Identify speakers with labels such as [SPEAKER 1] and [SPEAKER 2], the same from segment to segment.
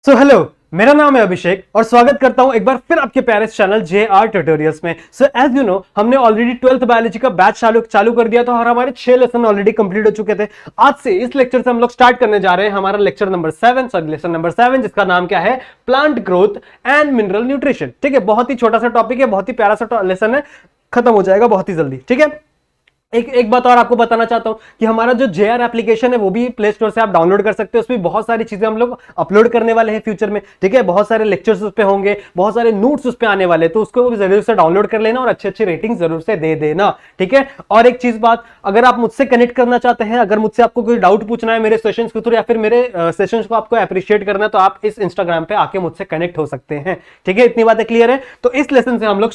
[SPEAKER 1] So hello, मेरा नाम है अभिषेक और स्वागत करता हूं एक बार फिर आपके प्यारे चैनल JR ट्यूटोरियल्स में। सो एज यू नो, हमने ऑलरेडी 12th बायोलॉजी का बैच चालू कर दिया था और हमारे 6 लेसन ऑलरेडी कंप्लीट हो चुके थे। आज से इस लेक्चर से हम लोग स्टार्ट करने जा रहे हैं हमारा लेक्चर नंबर 7, जिसका नाम क्या है, plant growth and mineral nutrition. ठीक है, बहुत ही छोटा सा टॉपिक है, बहुत ही प्यारा सा लेसन है, खत्म हो जाएगा बहुत ही जल्दी। ठीक है, एक बात और आपको बताना चाहता हूं कि हमारा जो JR एप्लीकेशन है वो भी प्ले स्टोर से आप डाउनलोड कर सकते हो। उसमें बहुत सारी चीजें हम लोग अपलोड करने वाले हैं फ्यूचर में। ठीक है, बहुत सारे लेक्चर्स उस पे होंगे, बहुत सारे नोट्स उस पे आने वाले, तो उसको जरूर से डाउनलोड कर लेना और अच्छे अच्छे रेटिंग जरूर से दे देना। ठीक है, और एक चीज बात, अगर आप मुझसे कनेक्ट करना चाहते हैं, अगर मुझसे आपको कोई डाउट पूछना है मेरे सेशंस के थ्रू या फिर मेरे सेशंस को आपको अप्रिशिएट करना है, तो आप इस इंस्टाग्राम पे आके मुझसे कनेक्ट हो सकते हैं। ठीक है, इतनी बातें क्लियर है। तो इस लेसन से हम लोग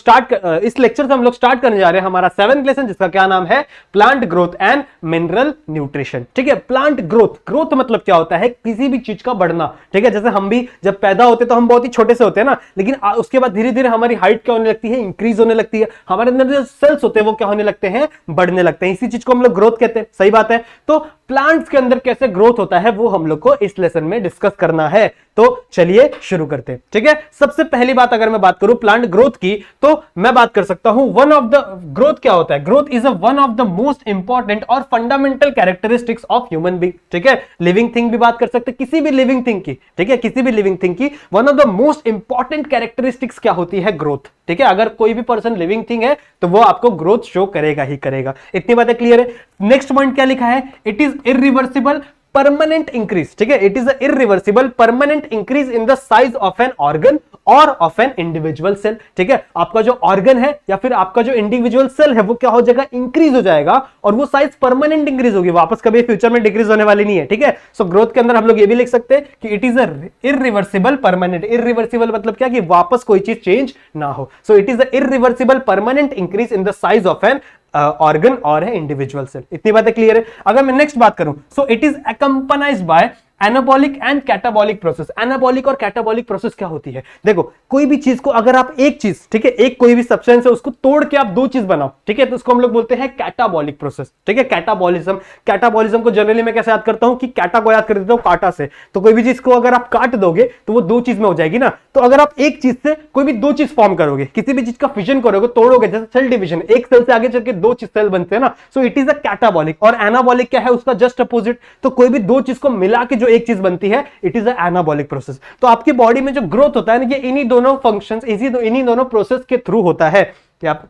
[SPEAKER 1] इस लेक्चर से हम लोग स्टार्ट करने जा रहे हैं हमारा 7th लेसन, जिसका क्या नाम है, plant growth and mineral nutrition. ठीक है, प्लांट ग्रोथ मतलब क्या होता है, किसी भी चीज का बढ़ना। ठीक है, जैसे हम भी जब पैदा होते तो हम बहुत ही छोटे से होते हैं ना, लेकिन उसके बाद धीरे धीरे हमारी हाइट क्या होने लगती है, इंक्रीज होने लगती है। हमारे अंदर जो सेल्स होते हैं वो क्या होने लगते हैं, बढ़ने लगते हैं। इसी चीज को हम लोग ग्रोथ कहते हैं। सही बात है। तो प्लांट्स के अंदर कैसे ग्रोथ होता है वो हम लोग को इस लेसन में डिस्कस करना है। तो चलिए शुरू करते हैं। ठीक है, सबसे पहली बात अगर मैं बात करूं प्लांट ग्रोथ की, तो मैं बात कर सकता हूं वन ऑफ द ग्रोथ क्या होता है। Growth is one of the most important और fundamental characteristics of human being. ठीक है, लिविंग थिंग भी बात कर सकते हैं, किसी भी लिविंग थिंग की। ठीक है, किसी भी लिविंग थिंग की one of the most important characteristics क्या होती है, ग्रोथ। ठीक है, अगर कोई भी पर्सन लिविंग थिंग है तो वो आपको ग्रोथ शो करेगा ही करेगा। इतनी बातें क्लियर है। नेक्स्ट पॉइंट क्या लिखा है, it is irreversible permanent increase. ठीक है, it is irreversible permanent increase in the size of an organ और ऑफ एन इंडिविजुअल सेल। ठीक है, आपका जो ऑर्गन है या फिर आपका जो इंडिविजुअल सेल है वो क्या हो जाएगा, इंक्रीज हो जाएगा और वो साइज परमानेंट इंक्रीज होगी, वापस कभी फ्यूचर में डिक्रीज होने वाली नहीं है। ठीक है, सो ग्रोथ के अंदर हम लोग ये भी लिख सकते हैं कि it is irreversible permanent. Irreversible मतलब क्या, कि वापस कोई चीज चेंज ना हो। सो it is irreversible permanent increase in the size of an organ और है इंडिविजुअल सेल। इतनी बातें क्लियर है। अगर मैं नेक्स्ट बात करूं, so it is accompanied by anabolic and catabolic process. Anabolic और कैटाबॉलिक प्रोसेस क्या होती है, देखो कोई भी चीज को अगर आप एक चीज, ठीक है, एक कोई भी सब्सटेंस है उसको तोड़ के आप दो चीज बनाओ, ठीक है, तो उसको हम लोग बोलते हैं कैटाबॉलिक प्रोसेस। ठीक है, कैटाबॉलिज्म को जनरली मैं कैसे याद करता हूं कि कैटा को याद कर देता हूं कांटा से। तो कोई भी चीज को अगर आप काट दोगे तो वो दो चीज में हो जाएगी ना। तो अगर आप एक चीज से कोई भी दो चीज फॉर्म करोगे, किसी भी चीज का फिजन करोगे, तोड़ोगे, जैसे सेल डिवीजन, एक सेल से आगे चल के दो चीज सेल बनते हैं ना, सो इट इज अ कैटाबॉलिक। और एनाबॉलिक क्या है, उसका जस्ट अपोजिट। तो कोई भी दो चीज को मिला के जो एक चीज बनती है, इट इज एनाबॉलिक प्रोसेस। तो आपकी बॉडी में जो ग्रोथ होता है ना, ये इन्हीं दोनों फंक्शंस, इन्हीं दोनों प्रोसेस के थ्रू होता है। क्या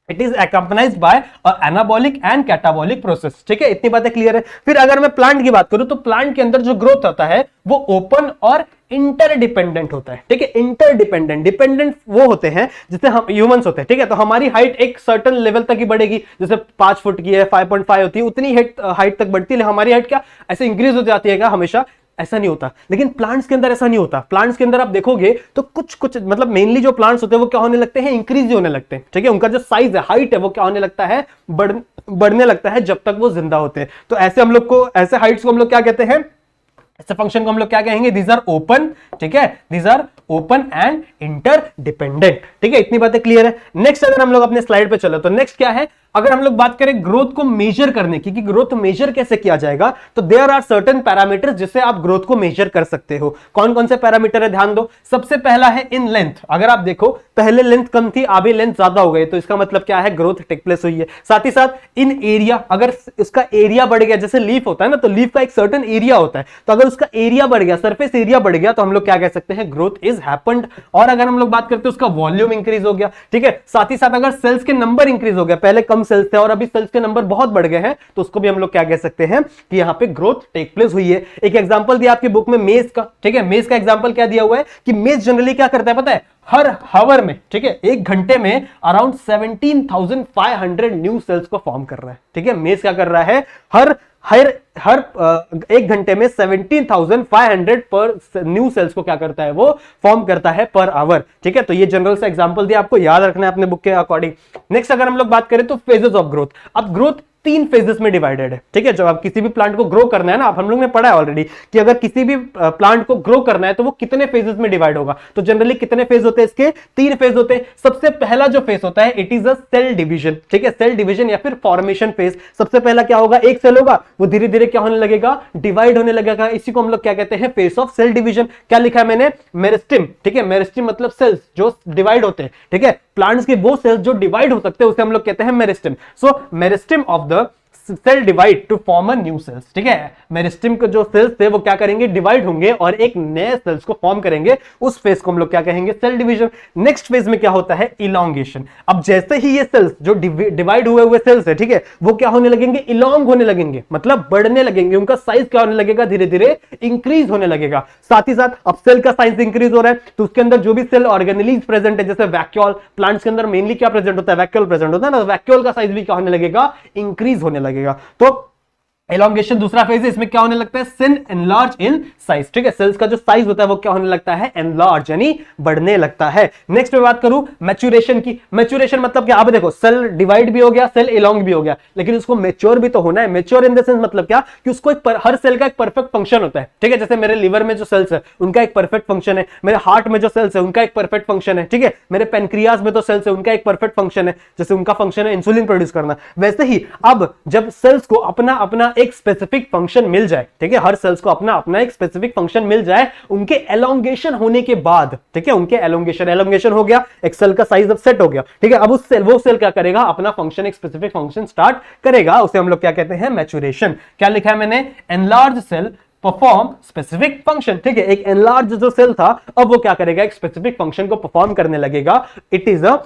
[SPEAKER 1] it is accompanied by anabolic and catabolic process. ठीक है, इतनी बातें क्लियर है। फिर अगर मैं प्लांट की बात करूं तो प्लांट के अंदर जो ग्रोथ होता है वो ओपन और इंटरडिपेंडेंट होता है। ठीक है, इंटरडिपेंडेंट, डिपेंडेंट वो होते हैं जैसे हम ह्यूमंस होते हैं। ठीक है, तो हमारी हाइट एक सर्टेन लेवल तक ही बढ़ेगी, जैसे 5 फुट की है, 5.5 होती है, उतनी हाइट तक बढ़ती है। हमारी हाइट क्या ऐसे इंक्रीज हो जाती है क्या हमेशा, ऐसा नहीं होता। लेकिन प्लांट्स के अंदर ऐसा नहीं होता। प्लांट्स के अंदर आप देखोगे तो कुछ मतलब मेनली जो प्लांट्स होते हैं वो क्या होने लगते हैं, इंक्रीज होने लगते हैं। ठीक है, उनका जो साइज है, हाइट है, वो क्या होने लगता है, बढ़ने लगता है जब तक वो जिंदा होते हैं। तो ऐसे हम लोग को, ऐसे हाइट्स को हम लोग क्या कहते हैं, ऐसे फंक्शन को हम लोग क्या कहेंगे, दीज आर ओपन। ठीक है, these are open and interdependent. ठीक है, इतनी बातें क्लियर है। नेक्स्ट अगर हम लोग अपने स्लाइड पे चलो तो नेक्स्ट क्या है, अगर हम लोग बात करें ग्रोथ को मेजर करने की, कि ग्रोथ मेजर कैसे किया जाएगा, तो देयर आर सर्टेन पैरामीटर्स जिससे आप ग्रोथ को मेजर कर सकते हो। कौन कौन से पैरामीटर है, ध्यान दो। सबसे पहला है इन लेंथ। अगर आप देखो पहले लेंथ कम थी, अभी लेंथ ज्यादा हो गई, तो इसका मतलब क्या है, ग्रोथ टेक प्लेस हुई है। साथ ही साथ इन एरिया, अगर उसका एरिया बढ़ गया, जैसे लीफ होता है ना, तो लीफ का एक सर्टेन एरिया होता है, तो अगर उसका एरिया बढ़ गया, सरफेस एरिया बढ़ गया, तो हम लोग क्या कह सकते हैं, ग्रोथ इज हैपेंड। और अगर हम लोग बात करते हैं उसका वॉल्यूम इंक्रीज हो गया। ठीक है, साथ ही साथ अगर सेल्स के नंबर इंक्रीज हो गया, पहले कम सेल्स थे और अभी सेल्स के नंबर बहुत बढ़ गए हैं, तो उसको भी हम लोग क्या कह सकते हैं कि यहां पे ग्रोथ टेक प्लेस हुई है। एक एग्जांपल दिया आपकी बुक में मेज का। ठीक है, मेज का एग्जांपल क्या दिया हुआ है कि मेज जनरली क्या करता है पता है, हर हावर में, ठीक है, एक घंटे में अराउंड 17,500 न्यू सेल्स को फॉर्म कर रहा है। ठीक है, मेज क्या कर रहा है, हर एक घंटे में 17,500 पर न्यू सेल्स को क्या करता है, वो फॉर्म करता है पर आवर। ठीक है, तो ये जनरल से एग्जांपल दिया, आपको याद रखना है अपने बुक के अकॉर्डिंग। नेक्स्ट अगर हम लोग बात करें तो फेजेस ऑफ ग्रोथ। अब ग्रोथ 3 फेजेस में डिवाइडेड है। ठीक है, जब आप किसी भी प्लांट को ग्रो करना है ना, आप हम लोग ने पढ़ा है ऑलरेडी कि अगर किसी भी प्लांट को ग्रो करना है तो वो कितने फेजेस में डिवाइड होगा। तो जनरली कितने फेज होते हैं इसके? 3 फेज होते हैं। सबसे पहला जो फेज होता है it is a cell division. ठीक है, सेल डिवीजन या फिर फॉर्मेशन फेज। सबसे पहला क्या होगा, एक सेल होगा, वो धीरे धीरे क्या होने लगेगा, डिवाइड होने लगेगा। इसी को हम लोग क्या कहते हैं, फेज ऑफ सेल डिवीजन। क्या लिखा है मैंने, मेरिस्टेम। ठीक है, मेरिस्टेम मतलब सेल्स जो डिवाइड होते हैं। ठीक है, प्लांट्स के वो सेल्स जो डिवाइड हो सकते हैं उसे हम लोग कहते हैं meristem. So meristem of the cell divide to form a new cells. ठीक है, मेरिस्टेम के जो सेल्स थे वो क्या करेंगे, डिवाइड होंगे और एक नए सेल्स को फॉर्म करेंगे। उस फेज को हम लोग क्या कहेंगे, सेल डिवीजन। नेक्स्ट फेज में क्या होता है, इलॉन्गेशन। अब जैसे ही ये सेल्स जो डिवाइड हुए सेल्स है, ठीक है, वो क्या होने लगेंगे, इलॉन्ग होने लगेंगे, मतलब बढ़ने लगेंगे। उनका साइज क्या होने लगेगा, धीरे धीरे इंक्रीज होने लगेगा। साथ ही साथ अब सेल का साइज इंक्रीज हो रहा है तो उसके अंदर जो भी सेल ऑर्गेनेलीज प्रेजेंट है, जैसे वैक्यूल, प्लांट्स के अंदर मेनली क्या प्रेजेंट होता है, वैक्यूल प्रेजेंट होता है ना, वैक्यूल का साइज भी क्या होने लगेगा, इंक्रीज होने लगेगा। तो एलोंगेशन दूसरा फेज है। इसमें क्या होने लगता है, सेल एनलार्ज इन साइज। ठीक है, सेल्स का जो साइज होता है वो क्या होने लगता है, एनलार्ज, यानी बढ़ने लगता है। नेक्स्ट में बात करूं मैच्योरेशन की। मैच्योरेशन मतलब क्या, अब देखो सेल डिवाइड भी हो गया, सेल एलोंग भी हो गया, लेकिन उसको मैच्योर भी तो होना है। मैच्योर इन द सेंस मतलब क्या, कि उसको हर सेल का एक परफेक्ट फंक्शन होता है। ठीक है, जैसे मेरे लीवर में जो सेल्स है उनका एक परफेक्ट फंक्शन है, मेरे हार्ट में जो सेल्स है उनका एक परफेक्ट फंक्शन है। ठीक है, मेरे पेनक्रियाज में तो सेल्स है उनका एक परफेक्ट फंक्शन है, जैसे उनका फंक्शन है इंसुलिन प्रोड्यूस करना। वैसे ही अब जब सेल्स को अपना अपना एक स्पेसिफिक फंक्शन मिल जाए, ठीक है, हर सेल्स को अपना अपना एक स्पेसिफिक फंक्शन मिल जाए, उनके एलोंगेशन होने के बाद, ठीक है, उनके एलोंगेशन हो गया, एक सेल का साइज अब सेट हो गया। ठीक है, अब उस सेल, वो सेल क्या करेगा, अपना फंक्शन, एक स्पेसिफिक फंक्शन स्टार्ट करेगा। उसे हम लोग क्या कहते हैं, मैच्योरेशन। क्या लिखा है मैंने, enlarge cell perform specific function. ठीक है, एक एनलार्ज जो सेल था अब वो क्या करेगा, एक स्पेसिफिक फंक्शन को परफॉर्म करने लगेगा। इट इज अ,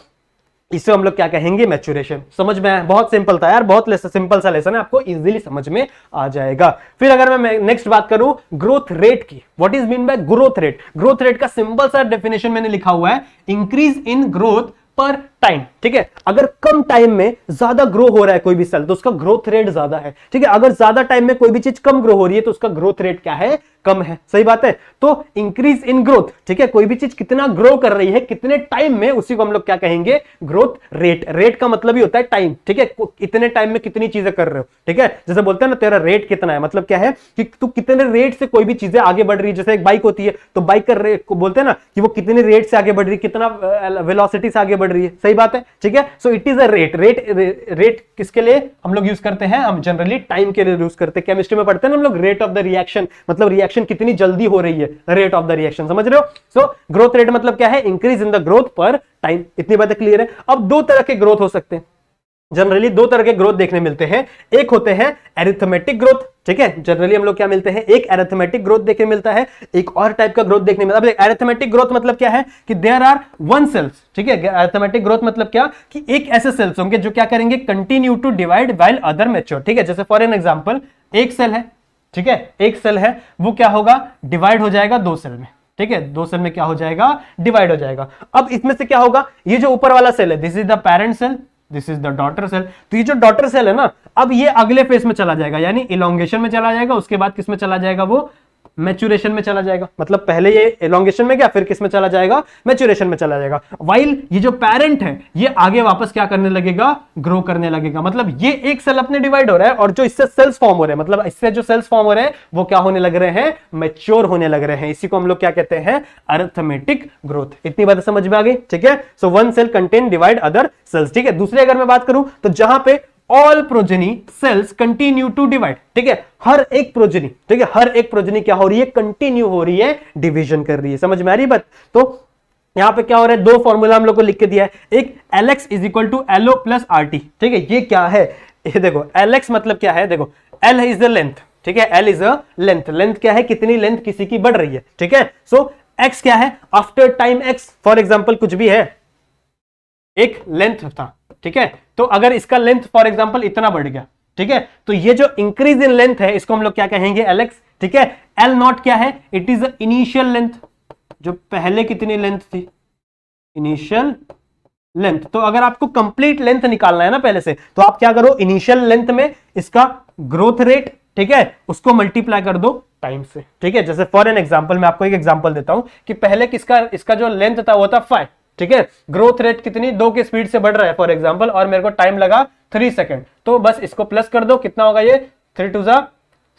[SPEAKER 1] इसे हम लोग क्या कहेंगे, मैच्योरेशन। समझ में आया, बहुत सिंपल था यार, बहुत सिंपल सा लेसन है, आपको इजीली समझ में आ जाएगा। फिर अगर मैं नेक्स्ट बात करूं ग्रोथ रेट की, what is mean by growth rate. Growth rate का सिंपल सा डेफिनेशन मैंने लिखा हुआ है, इंक्रीज इन ग्रोथ पर टाइम। ठीक है, अगर कम टाइम में ज्यादा ग्रो हो रहा है कोई भी सेल तो उसका ग्रोथ रेट ज्यादा है। ठीक है, अगर ज्यादा टाइम में कोई भी चीज कम ग्रो हो रही है तो उसका ग्रोथ रेट क्या है, कम है। सही बात है, तो इंक्रीज इन ग्रोथ। ठीक है, कोई भी चीज कितना ग्रो कर रही है, कितने टाइम में, उसी को हम लोग क्या कहेंगे, ग्रोथ रेट। रेट का मतलब ही होता है टाइम। ठीक है, इतने टाइम में कितनी चीजें कर रहे हो। ठीक है, जैसे बोलते हैं ना तेरा रेट कितना है, मतलब क्या है कि तू कितने रेट से कोई भी चीजें आगे बढ़ रही है। जैसे एक बाइक होती है तो बाइक का रेट को बोलते हैं ना कि वो कितने रेट से आगे बढ़ रही है, कितना वेलोसिटी से आगे बढ़ रही है। सही बात है, ठीक है। सो it is a rate. Rate किसके लिए हम लोग यूज करते हैं, हम जनरली टाइम के लिए यूज करते हैं। केमिस्ट्री में पढ़ते हैं ना हम लोग, रेट ऑफ द रिएक्शन, मतलब रिएक्शन कितनी जल्दी हो रही है, रेट ऑफ द रिएक्शन। समझ रहे हो। सो ग्रोथ रेट मतलब क्या है, इंक्रीज इन द ग्रोथ पर टाइम। इतनी बातें क्लियर है। अब दो तरह के ग्रोथ हो सकते हैं, जनरली दो तरह के ग्रोथ देखने मिलते हैं। एक होते हैं एरिथमेटिक ग्रोथ। ठीक है, जनरली हम लोग क्या मिलते हैं, एक एरिथमेटिक ग्रोथ देखने मिलता है, एक और टाइप का ग्रोथ देखने मिलता है। अब एरिथमेटिक ग्रोथ मतलब क्या है कि देयर आर वन सेल्स। ठीक है, एरिथमेटिक ग्रोथ मतलब क्या कि एक ऐसे सेल्स होंगे जो क्या करेंगे, continue to divide while other mature. ठीक है, जैसे फॉर एन एग्जांपल एक सेल है, ठीक है, एक सेल है, वो क्या होगा, डिवाइड हो जाएगा दो सेल में। ठीक है, दो सेल में क्या हो जाएगा, डिवाइड हो जाएगा। अब इसमें से क्या होगा, ये जो ऊपर वाला सेल है, this is the parent cell, this is the daughter cell. तो ये जो डॉटर सेल है ना, अब ये अगले फेज में चला जाएगा, यानी इलोंगेशन में चला जाएगा। उसके बाद किस में चला जाएगा, वो मैच्योरेशन में चला जाएगा। मतलब पहले ये एलोंगेशन में गया, फिर किस में चला जाएगा, मैच्योरेशन में चला जाएगा। वाइल ये जो पेरेंट है ये आगे वापस क्या करने लगेगा, ग्रो करने लगेगा। मतलब ये एक सेल अपने डिवाइड हो रहा है और जो इससे सेल्स फॉर्म हो रहे हैं, मतलब इससे जो सेल्स फॉर्म हो रहे हैं वो क्या होने लग रहे हैं, मैच्योर होने लग रहे हैं। इसी को हम लोग क्या कहते हैं, अरिथमेटिक ग्रोथ। इतनी बात समझ में आ गई। ठीक है, so one cell contain divide other cells. ठीक है, दूसरी अगर मैं बात करूं तो जहां पे all progeny cells continue to divide. ठीक है, हर एक प्रोजेनी, ठीक है, हर एक प्रोजेनी क्या हो रही है, कंटिन्यू हो रही है, डिवीजन कर रही है। समझ में आ रही बात। तो यहां पे क्या हो रहा है, दो फॉर्मूला हम लोग को लिख के दिया है, एक Lx is equal to LO plus RT। ठीक है, ये क्या है, ये देखो Lx मतलब क्या है, देखो L इज द लेंथ। ठीक है, L is a length. Length क्या है, कितनी लेंथ किसी की बढ़ रही है। ठीक है, सो x क्या है, after time x। For example कुछ भी है, एक लेंथ था, ठीक है, तो अगर इसका लेंथ फॉर एग्जांपल इतना बढ़ गया, ठीक है, तो ये जो इंक्रीज इन लेंथ है इसको हम लोग क्या कहेंगे, Lx। ठीक है, L नॉट क्या है, इट इज इनिशियल लेंथ, जो पहले कितनी लेंथ थी, इनिशियल लेंथ। तो अगर आपको कंप्लीट लेंथ निकालना है ना पहले से, तो आप क्या करो, इनिशियल लेंथ में इसका ग्रोथ रेट, ठीक है, उसको मल्टीप्लाई कर दो टाइम से। ठीक है, जैसे फॉर एन एग्जांपल मैं आपको एक एग्जांपल देता हूं कि पहले किसका, इसका जो लेंथ था वो था 5। ठीक है, ग्रोथ रेट कितनी, 2 के स्पीड से बढ़ रहा है फॉर एग्जांपल, और मेरे को टाइम लगा 3 सेकेंड। तो बस इसको प्लस कर दो, कितना होगा ये 3 2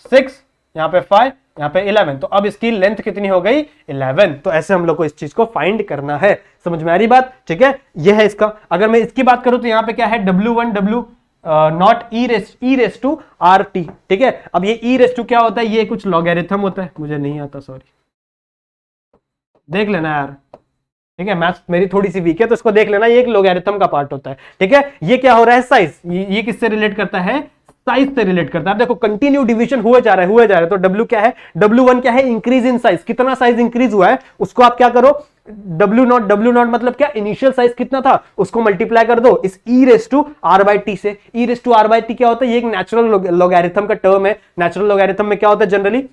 [SPEAKER 1] 6, यहाँ पे 5, यहाँ पे 11। तो अब इसकी लेंथ कितनी हो गई 11। तो ऐसे हम लोग को इस चीज को फाइंड करना है। समझ में आ रही बात? ठीक है, ये है इसका। अगर मैं इसकी बात करूं तो यहाँ पे क्या है W1 W not e raise to R T. ठीक है, अब ये ई रेस टू क्या होता है, ये कुछ लॉगरिथम होता है, मुझे नहीं आता सॉरी, देख लेना यार। ठीक है, मैथ्स मेरी थोड़ी सी वीक है तो इसको देख लेना, ये एक लॉगरिथम का पार्ट होता है। ठीक है, ये क्या हो रहा है साइज, ये किससे रिलेट करता है, साइज से रिलेट करता है। देखो कंटिन्यू डिवीजन हुए जा रहा है तो W क्या है, W1 क्या है, इंक्रीज इन साइज, कितना साइज इंक्रीज हुआ है उसको आप क्या करो, W नॉट मतलब क्या, इनिशियल साइज कितना था उसको मल्टीप्लाई कर दो इस e raise to R by T से। e raise to R by T क्या होता है, ये एक नेचुरल लॉगरिथम का टर्म है। नेचुरल लॉगरिथम में क्या होता है, जनरली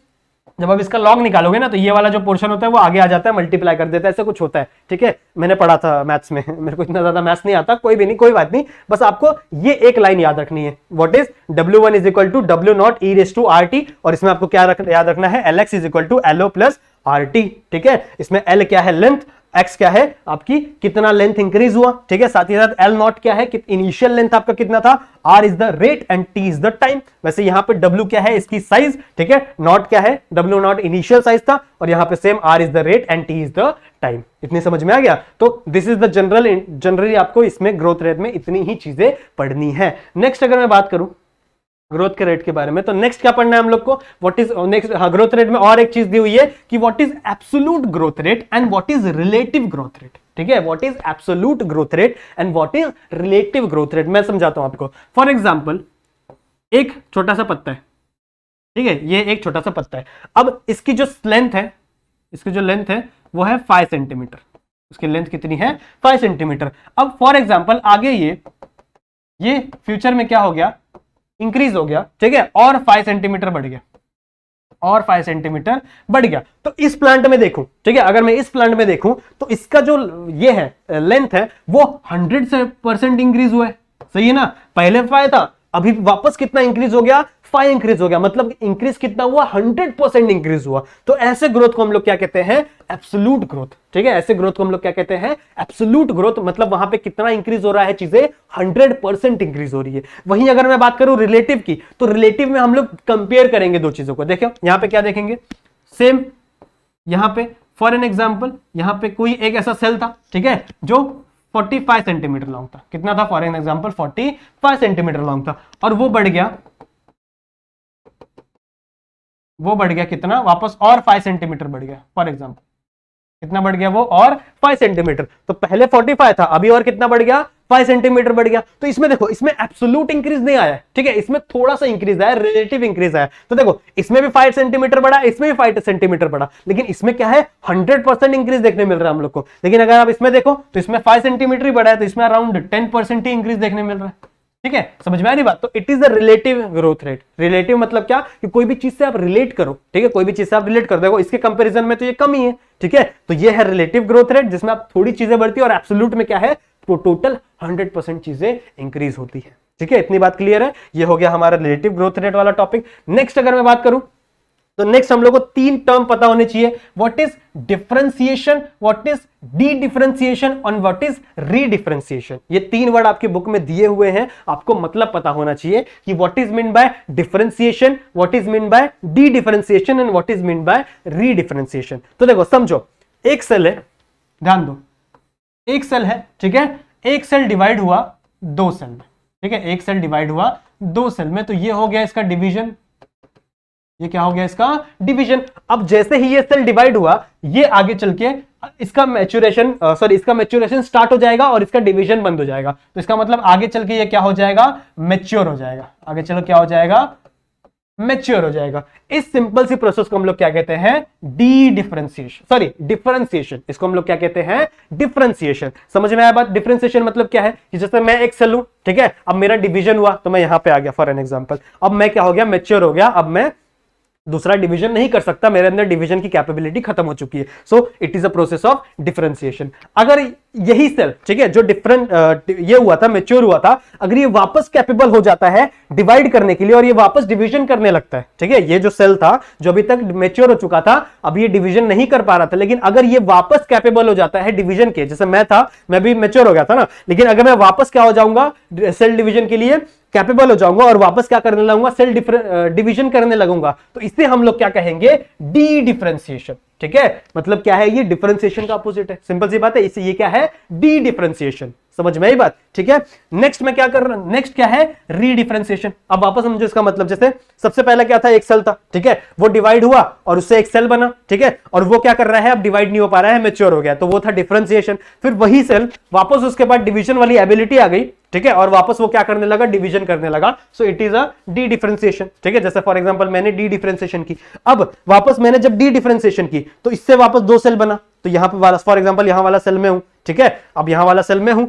[SPEAKER 1] जब आप इसका लॉग निकालोगे ना तो ये वाला जो पोर्शन होता है वो आगे आ जाता है, मल्टीप्लाई कर देता है, ऐसा कुछ होता है। ठीक है, मैंने पढ़ा था मैथ्स में, मेरे को इतना ज्यादा मैथ्स नहीं आता, कोई भी नहीं, कोई बात नहीं, बस आपको ये एक लाइन याद रखनी है, what is W1 is equal to W not e raise to R T, और इसमें आपको क्या याद रखना है, LX is equal to LO plus RT। ठीक है, इसमें L क्या है, लेंथ, X क्या है आपकी, कितना लेंथ इंक्रीज हुआ। ठीक है, साथ ही साथ L नॉट क्या है, इनिशियल लेंथ आपका कितना था, R is the rate and T is the time. वैसे यहां पे W क्या है, इसकी साइज। ठीक है, नॉट क्या है, W नॉट इनिशियल साइज था, और यहां पे same R is the rate and T is the time. इतनी समझ में आ गया? तो दिस इज द जनरली आपको इसमें ग्रोथ रेट में इतनी ही चीजें पढ़नी है। नेक्स्ट अगर मैं बात करूं ग्रोथ के रेट के बारे में, तो नेक्स्ट क्या पढ़ना है हम लोग को, what is next, growth rate में और एक चीज दी हुई है कि what is absolute growth rate and what is relative growth rate. ठीक है, what is absolute growth rate and what is relative growth rate. मैं समझाता हूं आपको। फॉर एग्जाम्पल, एक छोटा सा पत्ता है, ठीक है, ये एक छोटा सा पत्ता है। अब इसकी जो लेंथ है, इसकी जो लेंथ है वो है 5 सेंटीमीटर। उसकी लेंथ कितनी है, 5 सेंटीमीटर। अब फॉर एग्जाम्पल आगे ये फ्यूचर में क्या हो गया, इंक्रीज हो गया। ठीक है, और 5 सेंटीमीटर बढ़ गया, और 5 सेंटीमीटर बढ़ गया। तो इस प्लांट में देखूं, ठीक है, अगर मैं इस प्लांट में देखूं तो इसका जो ये है लेंथ है वो 100% इंक्रीज हुआ है। सही है ना, पहले 5 था, अभी वापस कितना इंक्रीज हो गया, 5 इंक्रीज हो गया, मतलब इंक्रीज कितना हुआ, 100% इंक्रीज हुआ। तो ऐसे ग्रोथ को हम लोग क्या कहते हैं, एब्सोल्यूट ग्रोथ। ठीक है, ऐसे ग्रोथ को हम लोग क्या कहते हैं, एब्सोल्यूट ग्रोथ, मतलब वहां पे कितना इंक्रीज हो रहा है, चीजें 100% इंक्रीज हो रही है। वहीं अगर मैं बात करूं रिलेटिव की, तो रिलेटिव में हम लोग कंपेयर करेंगे दो चीजों को। देखो यहां पे क्या देखेंगे, सेम यहां पे फॉर एन एग्जांपल, यहां पे कोई एक ऐसा सेल था, ठीक है, जो 45 सेंटीमीटर लॉन्ग था। कितना था, for an example 45 centimetre long था, और वो बढ़ गया कितना, वापस और 5 सेंटीमीटर बढ़ गया। फॉर एग्जांपल कितना बढ़ गया वो, और 5 सेंटीमीटर। तो पहले 45 था, अभी और कितना बढ़ गया, 5 सेंटीमीटर बढ़ गया। तो इसमें देखो, इसमें एब्सोल्यूट इंक्रीज नहीं आया, ठीक है, इसमें थोड़ा सा इंक्रीज आया, रिलेटिव इंक्रीज आया। तो देखो इसमें भी 5 सेंटीमीटर बढ़ा, इसमें भी 5 सेंटीमीटर बढ़ा, लेकिन इसमें क्या है, 100% इंक्रीज देखने मिल रहा है हम लोग को। लेकिन अगर आप इसमें देखो तो इसमें 5 सेंटीमीटर ही बढ़ा है, तो इसमें अराउंड 10% ही इंक्रीज देखने मिल रहा है। ठीक है, समझ में आ रही बात? तो it is the relative growth rate. Relative मतलब क्या, कि कोई भी चीज से आप रिलेट करो। ठीक है, कोई भी चीज से आप रिलेट कर देखो, इसके कंपैरिजन में तो ये कम ही है। ठीक है, तो ये है रिलेटिव ग्रोथ रेट, जिसमें आप थोड़ी चीजें बढ़ती है, और एब्सोल्यूट में क्या है, तो टोटल 100% चीजें इंक्रीज होती है। ठीक है, इतनी बात क्लियर है? ये हो गया हमारा रिलेटिव ग्रोथ रेट वाला टॉपिक। नेक्स्ट अगर मैं बात करूं तो नेक्स्ट हम लोग को 3 टर्म पता होने चाहिए, what is differentiation, what is D differentiation और व्हाट इज रीडिफरेंशिएशन। ये 3 वर्ड आपकी बुक में दिए हुए हैं, आपको मतलब पता होना चाहिए कि what is mean by differentiation, what is mean by D differentiation and what is mean by रीडिफरेंशिएशन। तो देखो समझो, एक सेल है, ध्यान दो, एक सेल है, ठीक है, एक सेल डिवाइड हुआ 2 सेल में। ठीक है, एक सेल डिवाइड हुआ 2 सेल में, तो ये हो गया इसका डिवीजन, ये क्या हो गया, इसका डिवीजन। अब जैसे ही ये सेल डिवाइड हुआ, ये आगे चल के इसका मैच्योरेशन स्टार्ट हो जाएगा और इसका डिवीजन बंद हो जाएगा। तो इसका मतलब आगे चल के ये क्या हो जाएगा, मैच्योर हो जाएगा। आगे चलो क्या हो जाएगा, मैच्योर हो जाएगा। इस सिंपल सी प्रोसेस को हम लोग क्या कहते हैं, डिफरेंशिएशन। इसको हम लोग क्या कहते हैं, डिफरेंशिएशन। समझ में आया बात? डिफरेंशिएशन मतलब क्या है कि जैसे मैं एक सेल हूं, ठीक है, अब मेरा डिवीजन हुआ तो मैं यहां पे आ गया फॉर एन एग्जांपल, अब मैं क्या हो गया, मैच्योर हो गया, अब मैं दूसरा डिवीजन नहीं कर सकता, मेरे अंदर डिवीजन की कैपेबिलिटी खत्म हो चुकी है। सो it is a process of differentiation. अगर यही सेल, ठीक है, जो डिफरेंट ये हुआ था, मैच्योर हुआ था, अगर ये वापस कैपेबल हो जाता है डिवाइड करने के लिए और ये वापस डिवीजन करने लगता है, ठीक है, ये जो सेल था जो अभी तक मैच्योर हो चुका था, अब ये डिवीजन नहीं कर पा रहा था, लेकिन अगर ये वापस कैपेबल हो जाता है डिवीजन के, जैसे मैं था, मैं भी मैच्योर हो गया था ना, लेकिन अगर मैं वापस क्या हो जाऊंगा, सेल डिवीजन के लिए कैपेबल हो जाऊंगा और वापस क्या करने लगूंगा, सेल डिवीजन करने लगूंगा, तो इसे हम लोग क्या कहेंगे, डी डिफरेंशिएशन। ठीक है, मतलब क्या है, ये डिफरेंशिएशन का अपोजिट है, सिंपल सी बात है, इसे ये क्या है, डी डिफरेंशिएशन। समझ में आई बात? ठीक है, नेक्स्ट मैं क्या कर रहा हूं, नेक्स्ट क्या है, रीडिफरेंशिएशन। अब वापस समझो इसका मतलब, जैसे सबसे पहला क्या था, एक सेल था, ठीक है, वो डिवाइड हुआ और उससे एक सेल बना, ठीक है, और वो क्या कर रहा है, अब डिवाइड नहीं हो पा रहा है, मैच्योर हो गया, तो वो था डिफरेंशिएशन। फिर वही सेल वापस उसके बाद डिवीजन वाली एबिलिटी आ गई, ठीक है, और वापस वो क्या करने लगा, डिवीजन करने लगा, सो it is a D differentiation. ठीक है, जैसे फॉर एग्जांपल मैंने डी डिफरेंशिएशन की, अब वापस मैंने जब डी डिफरेंशिएशन की तो इससे वापस दो सेल बना, तो यहां पे वाला फॉर एग्जांपल यहां वाला सेल में हूं, ठीक है, अब यहां वाला सेल में हूं,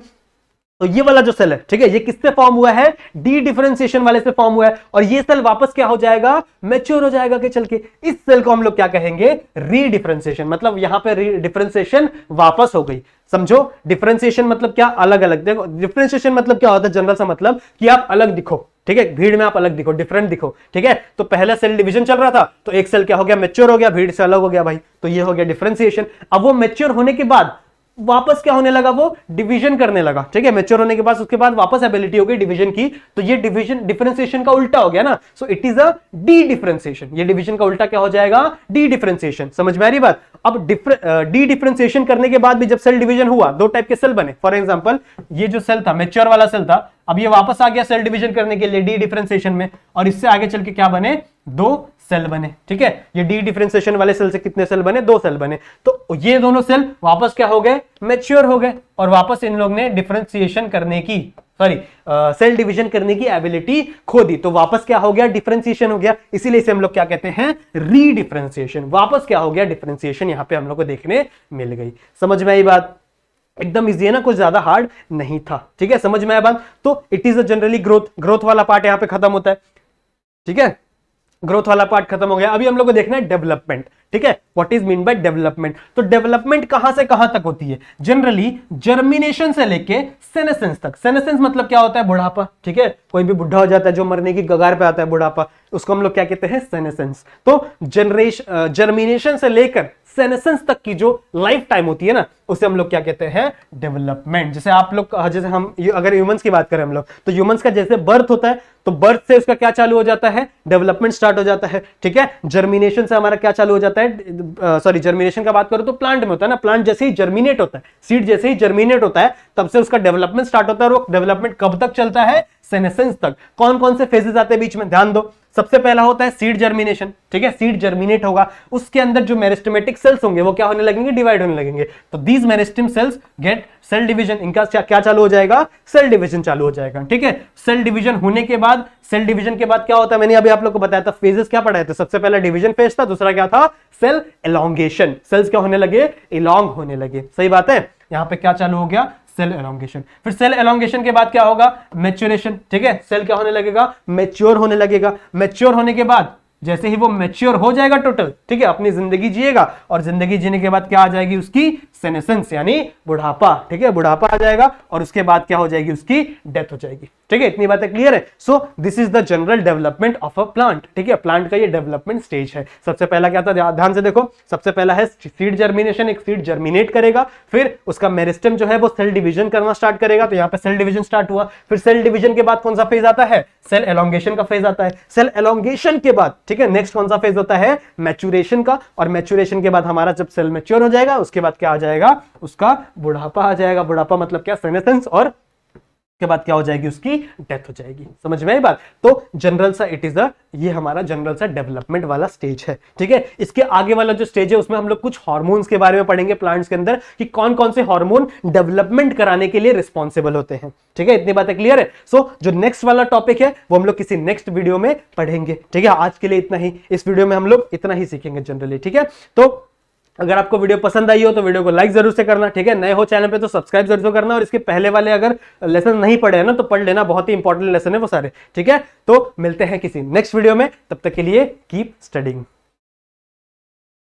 [SPEAKER 1] तो ये वाला जो सेल है, ठीक है, ये किससे फॉर्म हुआ है, डी डिफरेंशिएशन वाले से फॉर्म हुआ है, और ये सेल वापस क्या हो जाएगा, मैच्योर हो जाएगा कि चल के, इस सेल को हम लोग क्या कहेंगे, रीडिफरेंशिएशन। मतलब यहां पे डिफरेंशिएशन वापस हो गई। समझो, डिफरेंशिएशन मतलब क्या, अलग अलग। देखो डिफरेंशिएशन मतलब क्या होता है, जनरल सा मतलब कि आप अलग दिखो, ठीक है, भीड़ में आप अलग दिखो, डिफरेंट दिखो, ठीक है। तो पहला सेल डिवीजन चल रहा था, तो एक सेल क्या हो गया, मैच्योर हो गया, भीड़ से अलग हो गया भाई, तो ये हो गया डिफरेंशिएशन। अब वो मैच्योर होने के बाद वापस क्या होने लगा, वो डिवीजन करने लगा, ठीक है, मैच्योर होने के बाद उसके बाद वापस एबिलिटी हो गई डिवीजन की, तो ये डिवीजन डिफरेंशिएशन का उल्टा हो गया ना, सो it is a D differentiation. ये डिवीजन का उल्टा क्या हो जाएगा, डी डिफरेंशिएशन। समझ में आ रही बात? अब डी डिफरेंशिएशन करने के बाद भी जब सेल डिवीजन हुआ, दो टाइप के सेल बने। फॉर एग्जांपल ये जो सेल था, मैच्योर वाला सेल था, अब ये वापस आ गया सेल डिवीजन करने के लिए डी डिफरेंशिएशन में, और इससे आगे चल के क्या बने, दो सेल बने, ठीक है। ये डी डिफरेंशिएशन वाले सेल से कितने सेल बने, दो सेल बने, तो ये दोनों सेल वापस क्या हो गए, मैच्योर हो गए, और वापस इन लोग ने डिफरेंशिएशन करने की, सॉरी सेल डिवीजन करने की एबिलिटी खो दी, तो वापस क्या हो गया, डिफरेंशिएशन हो गया। इसीलिए इसे हम लोग क्या कहते हैं, रीडिफरेंशिएशन। वापस क्या हो गया, डिफरेंशिएशन यहां पे हम लोग को देखने मिल गई। समझ में आई बात? एकदम इजी है ना, कुछ ज्यादा हार्ड नहीं था, ठीक है, समझ में आया बात? तो it is a generally growth वाला पार्ट यहां पे खत्म होता है, ठीक है, ग्रोथ वाला पार्ट खत्म हो गया। अभी हम लोग को देखना है डेवलपमेंट, ठीक है, what is mean by development. तो डेवलपमेंट कहां से कहां तक होती है, जनरली जर्मिनेशन से लेके सेनेसेंस तक। सेनेसेंस मतलब क्या होता है, बुढ़ापा, ठीक है, कोई भी बुढ़ा हो जाता है, जो मरने की कगार पे आता है, बुढ़ापा, उसको हम लोग क्या कहते हैं, सेनेसेंस। तो जर्मिनेशन से लेकर सेनेसेंस तक की जो लाइफ टाइम होती है ना, उसे हम लोग क्या कहते हैं, डेवलपमेंट। जैसे आप लोग, जैसे हम अगर ह्यूमंस की बात करें हम लोग, तो ह्यूमंस का जैसे बर्थ होता है, तो बर्थ से उसका क्या चालू हो जाता है, डेवलपमेंट स्टार्ट हो जाता है, ठीक है। जर्मिनेशन से हमारा क्या चालू हो जाता है, सॉरी जर्मिनेशन का बात करो तो प्लांट में होता है ना, प्लांट जैसे ही जर्मिनेट होता है, सीड जैसे ही जर्मिनेट होता है, तब से उसका डेवलपमेंट स्टार्ट होता है, और वो डेवलपमेंट कब तक चलता है, सेनेसेंस तक। कौन कौन से फेजेस आते हैं बीच में, ध्यान दो। सबसे पहला होता है सीड जर्मिनेशन, ठीक है, सीड जर्मिनेट होगा, उसके अंदर जो मेरिस्टेमेटिक सेल्स होंगे वो क्या होने लगेंगे, डिवाइड होने लगेंगे, तो these meristem cells get cell division. इनका क्या चालू हो जाएगा, सेल डिवीजन चालू हो जाएगा, ठीक है। सेल डिवीजन होने के बाद, सेल डिवीजन के बाद क्या होता है, मैंने अभी आप लोग को बताया था, फेजेस क्या पढ़ाए थे। सबसे पहला डिवीजन फेज था, दूसरा क्या था, सेल एलोंगेशन। सेल्स क्या होने लगे, इलॉन्ग होने लगे, सही बात है। यहां पे क्या चालू हो गया, सेल एलोंगेशन। फिर सेल एलोंगेशन के बाद क्या होगा, मैच्योरेशन, ठीक है, सेल क्या होने लगेगा, मैच्योर होने लगेगा। मैच्योर होने के बाद जैसे ही वो मैच्योर हो जाएगा टोटल, ठीक है, अपनी जिंदगी जिएगा, और जिंदगी जीने के बाद क्या आ जाएगी, उसकी सेनेसेंस यानी बुढ़ापा, ठीक है, बुढ़ापा आ जाएगा, और उसके बाद क्या हो जाएगी, उसकी डेथ हो जाएगी, ठीक है। इतनी बातें क्लियर है। So this is the general development of a plant, ठीक है, प्लांट का ये डेवलपमेंट स्टेज है। सबसे पहला क्या था, ध्यान से देखो, सबसे पहला है सीड जर्मिनेशन, एक सीड जर्मिनेट करेगा, फिर उसका मेरिस्टेम जो है वो सेल डिवीजन करना स्टार्ट करेगा, तो यहाँ पे सेल डिवीजन स्टार्ट हुआ। फिर सेल डिवीजन के बाद कौन सा फेज आता है, सेल एलोंगेशन का फेज आता है। सेल एलोंगेशन के बाद, ठीक है, नेक्स्ट कौन सा फेज होता है, मैच्योरेशन का, और मैच्योरेशन के बाद हमारा जब सेल मैच्योर हो जाएगा, उसके बाद क्या आ जाएगा, उसका बुढ़ापा आ जाएगा। बुढ़ापा मतलब क्या, सेनेसेंस, और के बाद क्या हो जाएगी, उसकी डेथ हो जाएगी। समझ में आई बात? तो जनरल सा इट इज ये हमारा जनरल सा डेवलपमेंट वाला स्टेज है, ठीक है। इसके आगे वाला जो स्टेज है उसमें हम लोग कुछ हार्मोन्स के बारे में पढ़ेंगे प्लांट्स के अंदर, कि कौन कौन से हार्मोन डेवलपमेंट कराने के लिए रिस्पॉन्सिबल होते हैं, ठीक है। इतनी बातें क्लियर है। सो जो नेक्स्ट वाला टॉपिक है वो हम लोग किसी नेक्स्ट वीडियो में पढ़ेंगे, ठीक है। आज के लिए इतना ही, इस वीडियो में हम लोग इतना ही सीखेंगे जनरली, ठीक है। तो अगर आपको वीडियो पसंद आई हो तो वीडियो को लाइक जरूर से करना, ठीक है। नए हो चैनल पे तो सब्सक्राइब जरूर से करना, और इसके पहले वाले अगर लेसन नहीं पढ़े हैं ना तो पढ़ लेना, बहुत ही इंपॉर्टेंट लेसन है वो सारे, ठीक है। तो मिलते हैं किसी नेक्स्ट वीडियो में, तब तक के लिए कीप स्टडिंग।